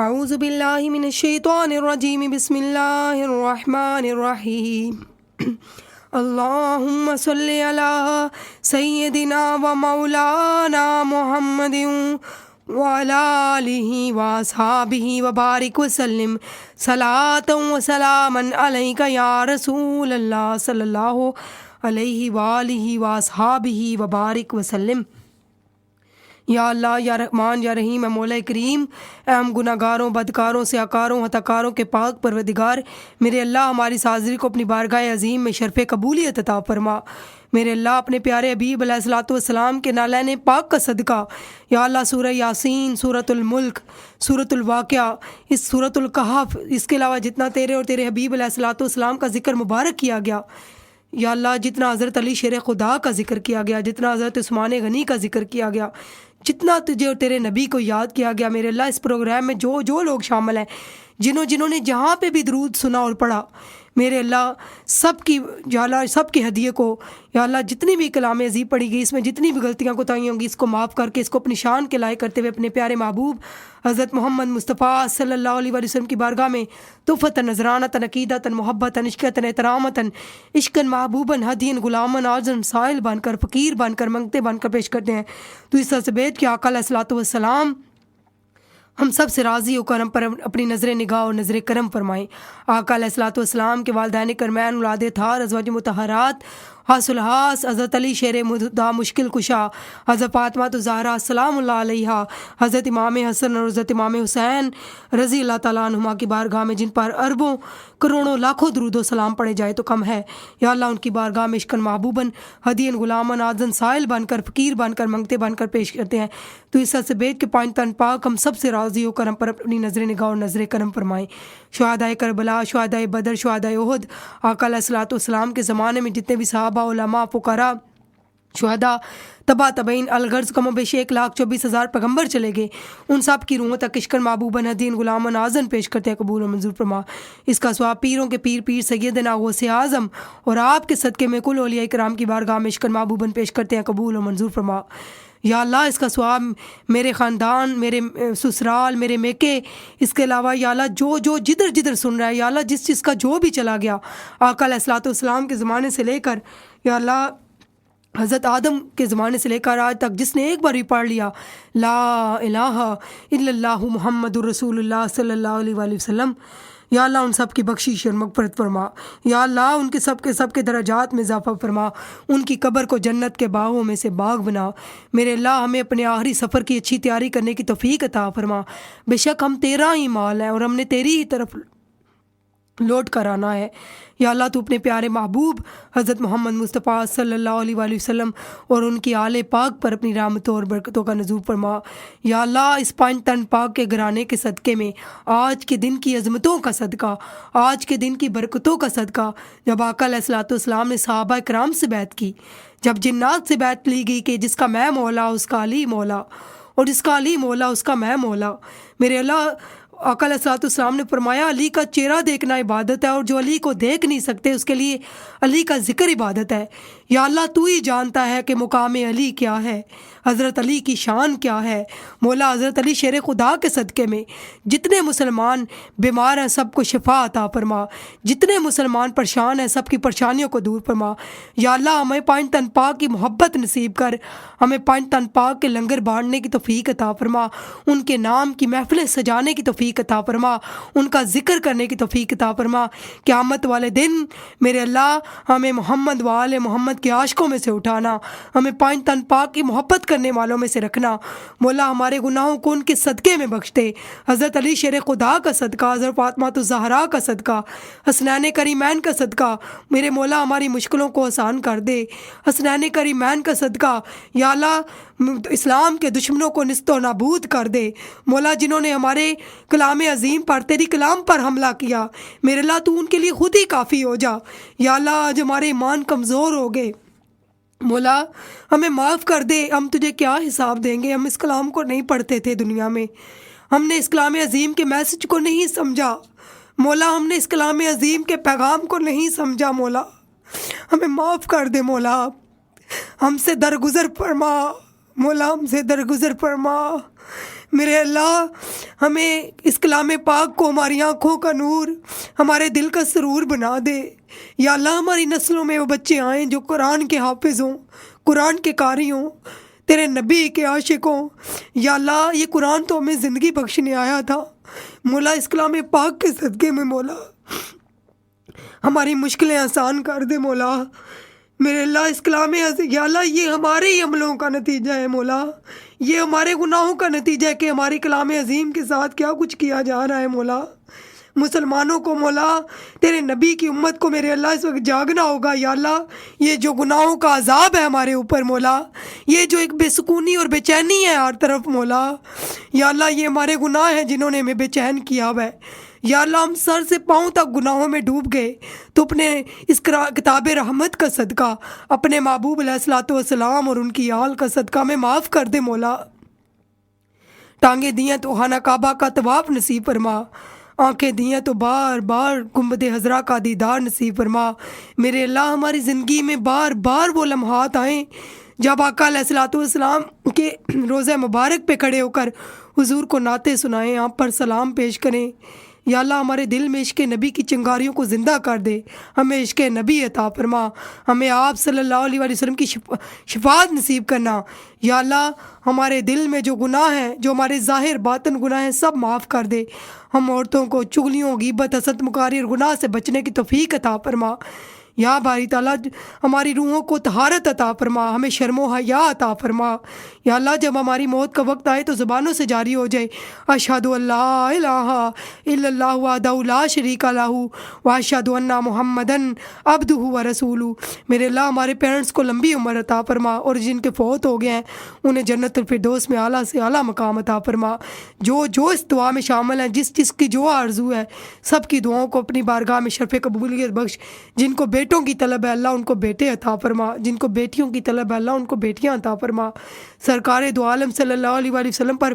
اعوذ باللہ من الشیطان الرجیم بسم اللہ الرحمن الرحیم اللہم صلی علی سیدنا و مولانا محمد وعلی آلہ واصحابہ وبارک وسلم صلاۃ و سلاما علیک یا رسول اللہ صلی اللہ علیہ وآلہ واصحابہ وبارک وسلم۔ یا اللہ، یا رحمان، یا رحیم، اے مولا کریم، اے ہم گناہ گاروں، بدکاروں، سیاکاروں، ہتاکاروں کے پاک پروردگار، میرے اللہ ہماری اس حاضری کو اپنی بارگاہ عظیم میں شرف قبولیت عطا فرما۔ میرے اللہ اپنے پیارے حبیب علیہ الصلوۃ والسلام کے نالین پاک کا صدقہ، یا اللہ سورہ یاسین، سورۃ الملک، سورۃ الواقعہ، اس سورۃ الکہف، اس کے علاوہ جتنا تیرے اور تیرے حبیب علیہ الصلوۃ والسلام کا ذکر مبارک کیا گیا، یا اللہ جتنا حضرت علی شیر خدا کا ذکر کیا گیا، جتنا حضرت عثمان غنی کا ذکر کیا گیا، جتنا تجھے اور تیرے نبی کو یاد کیا گیا، میرے اللہ اس پروگرام میں جو لوگ شامل ہیں، جنہوں نے جہاں پہ بھی درود سنا اور پڑھا، میرے اللہ سب کی، یا اللہ سب کے ہدیے کو، یا اللہ جتنی بھی کلام عظیم پڑھی گئی، اس میں جتنی بھی غلطیاں کوتاہیاں ہوں گی، اس کو معاف کر کے اس کو اپنی شان کے لائق کرتے ہوئے اپنے پیارے محبوب حضرت محمد مصطفیٰ صلی اللہ علیہ وسلم کی بارگاہ میں تحفۃ نذرانۃ عقیدۃ محبت عشقۃ احترامۃ عشقًا محبوباً ہدین غلامً عاجزاً سائل بن کر، فقیر بن کر، منگتے بن کر پیش کرتے ہیں۔ تو اس سبیت کے آقا علیہ الصلوۃ والسلام ہم سب سے راضی ہو کر ہم پر اپنی نظر نگاہ اور نظر کرم فرمائیں۔ آقا علیہ الصلوۃ والسلام کے والدین کرمین، اولاد طاہر، ازواج مطہرات، حاصل حاص، حضرت علی شیر مدعا مشکل کشا، حضرت فاطمہ الزہرا سلام اللہ علیہا، حضرت امام حسن اور حضرت امام حسین رضی اللہ تعالیٰ عنہما کی بارگاہ میں جن پر اربوں کروڑوں لاکھوں درود و سلام پڑے جائے تو کم ہے، یا اللہ ان کی بارگاہ میں عشقاً محبوباً ہدین غلاماً عاجزاً سائل بن کر، فقیر بن کر، منگتے بن کر پیش کرتے ہیں۔ تو اس سے بیت کے پانچ تن پاک ہم سب سے راضی ہو کر ہم پر اپنی نظر نگاہ اور نظر کرم فرمائیں۔ شہدائے کربلا، شہدائے بدر، شہدائے احد، آقا علیہ الصلوۃ والسلام کے زمانے میں جتنے بھی صحابہ، علماء، فقراء، شہداء، تبا تبعین، الغرض کم و بیش 1,24,000 پیغمبر چلے گئے، ان سب کی روحوں تک عشقاً محبوباً ہدین غلاماً عاجزاً پیش کرتے ہیں، قبول و منظور فرما۔ اس کا ثواب پیروں کے پیر پیر سیدنا غوث اعظم اور آپ کے صدقے میں کل اولیاء کرام کی بارگاہ میں عشقاً محبوباً پیش کرتے ہیں، قبول و منظور فرما۔ یا اللہ اس کا ثواب میرے خاندان، میرے سسرال، میرے میکے، اس کے علاوہ یا اللہ جو جدھر سن رہا ہے، یا اللہ جس کا جو بھی چلا گیا، آقا علیہ الصلوۃ والسلام کے زمانے سے لے کر، یا اللہ حضرت آدم کے زمانے سے لے کر آج تک جس نے ایک بار بھی پڑھ لیا لا الہ الا اللہ محمد الرسول اللہ صلی اللہ علیہ وآلہ وسلم، یا اللہ ان سب کی بخشش اور مغفرت فرما، یا اللہ ان کے سب کے درجات میں اضافہ فرما، ان کی قبر کو جنت کے باغوں میں سے باغ بنا۔ میرے اللہ ہمیں اپنے آخری سفر کی اچھی تیاری کرنے کی توفیق عطا فرما۔ بے شک ہم تیرا ہی مال ہیں اور ہم نے تیری ہی طرف لوٹ کر آنا ہے۔ یا اللہ تو اپنے پیارے محبوب حضرت محمد مصطفیٰ صلی اللہ علیہ وآلہ وسلم اور ان کی آل پاک پر اپنی رحمتوں اور برکتوں کا نزول فرما۔ یا اللہ اس پانچ تن پاک کے گھرانے کے صدقے میں، آج کے دن کی عظمتوں کا صدقہ، آج کے دن کی برکتوں کا صدقہ، جب آقا علیہ الصلوۃ والسلام نے صحابہ کرام سے بیعت کی، جب جنات سے بیعت لی گئی کہ جس کا میں مولا اس کا علی مولا، اور جس کا علی مولا اس کا میں مولا، میرے اللہ آقا علیہ الصلوۃ والسلام نے فرمایا علی کا چہرہ دیکھنا عبادت ہے، اور جو علی کو دیکھ نہیں سکتے اس کے لیے علی کا ذکر عبادت ہے۔ یا اللہ تو ہی جانتا ہے کہ مقام علی کیا ہے، حضرت علی کی شان کیا ہے۔ مولا حضرت علی شیر خدا کے صدقے میں جتنے مسلمان بیمار ہیں سب کو شفا عطا فرما، جتنے مسلمان پریشان ہیں سب کی پریشانیوں کو دور فرما۔ یا اللہ ہمیں پانچ تن پاک کی محبت نصیب کر، ہمیں پانچ تن پاک کے لنگر بانٹنے کی توفیق عطا فرما، ان کے نام کی محفلیں سجانے کی توفیق عطا فرما، ان کا ذکر کرنے کی توفیق عطا فرما۔ قیامت والے دن میرے اللہ ہمیں محمد وآل محمد کے عاشقوں میں سے اٹھانا، ہمیں پانچ تن پاک کی محبت کرنے والوں میں سے رکھنا۔ مولا ہمارے گناہوں کو ان کے صدقے میں بخش دے، حضرت علی شیر خدا کا صدقہ، حضرت فاطمہ الزہرا کا صدقہ، حسنین کریمین کا صدقہ، میرے مولا ہماری مشکلوں کو آسان کر دے، حسنین کریمین کا صدقہ، یا اللہ اسلام کے دشمنوں کو نیست و نابود کر دے۔ مولا جنہوں نے ہمارے کلام عظیم پر، تیری کلام پر حملہ کیا، میرے اللہ تو ان کے لیے خود ہی کافی ہو جا۔ یا اللہ آج ہمارے ایمان کمزور ہو گئے، مولا ہمیں معاف کر دے، ہم تجھے کیا حساب دیں گے، ہم اس کلام کو نہیں پڑھتے تھے دنیا میں، ہم نے اس کلام عظیم کے میسج کو نہیں سمجھا، مولا ہم نے اس کلام عظیم کے پیغام کو نہیں سمجھا، مولا ہمیں معاف کر دے، مولا ہم سے درگزر فرما، مولا ہم سے درگزر فرما۔ میرے اللہ ہمیں اس کلام پاک کو ہماری آنکھوں کا نور، ہمارے دل کا سرور بنا دے۔ یا اللہ ہماری نسلوں میں وہ بچے آئیں جو قرآن کے حافظ ہوں، قرآن کے قاری ہوں، تیرے نبی کے عاشق ہوں۔ یا اللہ یہ قرآن تو ہمیں زندگی بخشنے آیا تھا مولا، اس کلام پاک کے صدقے میں مولا ہماری مشکلیں آسان کر دے مولا۔ میرے اللہ اس کلام یا اللہ یہ ہمارے ہی عملوں کا نتیجہ ہے مولا، یہ ہمارے گناہوں کا نتیجہ ہے کہ ہماری کلام عظیم کے ساتھ کیا کچھ کیا جا رہا ہے مولا۔ مسلمانوں کو مولا، تیرے نبی کی امت کو میرے اللہ اس وقت جاگنا ہوگا۔ یا اللہ یہ جو گناہوں کا عذاب ہے ہمارے اوپر مولا، یہ جو ایک بے سکونی اور بے چینی ہے ہر طرف مولا، یا اللہ یہ ہمارے گناہ ہیں جنہوں نے ہمیں بے چین کیا ہوا ہے۔ یا اللہ ہم سر سے پاؤں تک گناہوں میں ڈوب گئے، تو اپنے اس کتاب رحمت کا صدقہ، اپنے محبوب علیہ الصلوۃ والسلام اور ان کی آل کا صدقہ ہمیں معاف کر دے مولا۔ ٹانگیں دیا تو خانہ کعبہ کا طواف نصیب فرما، آنکھیں دیا تو بار بار گنبد حضرا کا دیدار نصیب فرما۔ میرے اللہ ہماری زندگی میں بار بار وہ لمحات آئیں جب آقا علیہ الصلوۃ والسلام کے روضہ مبارک پہ کھڑے ہو کر حضور کو نعتیں سنائیں، آپ پر سلام پیش کریں۔ یا اللہ ہمارے دل میں عشق نبی کی چنگاریوں کو زندہ کر دے، ہمیں عشق نبی عطا فرما، ہمیں آپ صلی اللہ علیہ وسلم کی شفاعت نصیب کرنا۔ یا اللہ ہمارے دل میں جو گناہ ہیں، جو ہمارے ظاہر باطن گناہ ہیں، سب معاف کر دے۔ ہم عورتوں کو چغلیوں، غیبت، حسد، مکاری اور گناہ سے بچنے کی توفیق عطا فرما۔ یا باری تعالیٰ ہماری روحوں کو طہارت عطا فرما، ہمیں شرم و حیا عطا فرما۔ یا اللہ جب ہماری موت کا وقت آئے تو زبانوں سے جاری ہو جائے اشہد ان لا الہ الا اللہ وحدہ لا شریک لہ واشہد ان محمدن عبدہ ورسولہ۔ میرے اللہ ہمارے پیرنٹس کو لمبی عمر عطا فرما، اور جن کے فوت ہو گئے ہیں انہیں جنت الفردوس میں اعلیٰ سے اعلیٰ مقام عطا فرما۔ جو اس دعا میں شامل ہیں، جس کی جو آرزو ہے، سب کی دعاؤں کو اپنی بارگاہ میں شرف قبولیت بخش۔ جن کو بیٹوں کی طلب ہے اللہ ان کو بیٹے عطا فرما، جن کو بیٹیوں کی طلب ہے اللہ ان کو بیٹیاں عطا فرما۔ سرکار دو عالم صلی اللہ علیہ وآلہ وسلم پر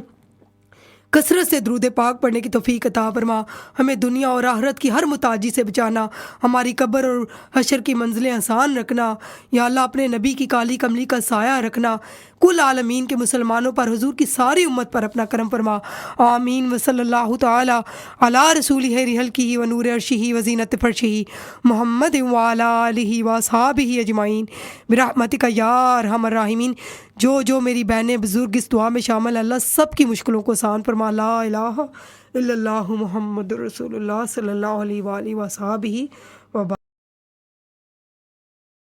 کثرت سے درود پاک پڑھنے کی توفیق عطا فرما، ہمیں دنیا اور آخرت کی ہر محتاجی سے بچانا، ہماری قبر اور حشر کی منزلیں آسان رکھنا۔ یا اللہ اپنے نبی کی کالی کملی کا سایہ رکھنا، کل عالمین کے مسلمانوں پر، حضور کی ساری امت پر اپنا کرم فرما۔ آمین وصلی اللہ تعالی علی رسولہ رحلکہ و نور عرشہ و زینت فرشہ محمد وعلی آلہ واصحابہ اجمعین برحمتک یا ارحم الراحمین۔ جو میری بہنیں بزرگ اس دعا میں شامل ہیں، اللہ سب کی مشکلوں کو آسان فرما۔ لا الہ الا اللہ محمد رسول اللہ صلی اللہ علیہ وآلہ وصحبہ